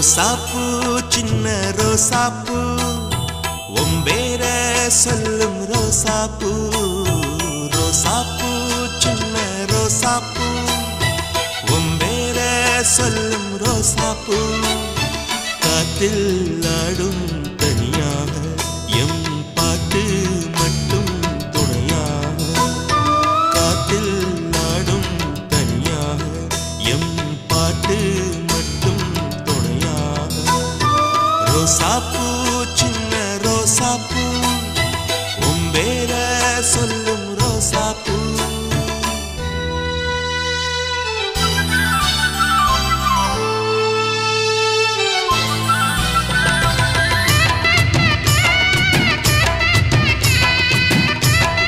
ரோசாப்பூ சின்ன ரோசாப்பூ ஒம்பேர சொல்லும் ரோசாப்பூ ரோசாப்பூ சின்ன ரோசாப்பூ ஒம்பேர சொல்லும் ரோசாப்பூ காத்தில் ஆடும் தனியாக எம் பாட்டு மட்டும் துணையாக காத்தில் ஆடும் தனியாக எம் பாட்டு மட்டும் துணையாக ரோசாப்பூ சின்ன ரோசாப்பூ ஒம்பேர சொல்லும் ரோசாப்பூ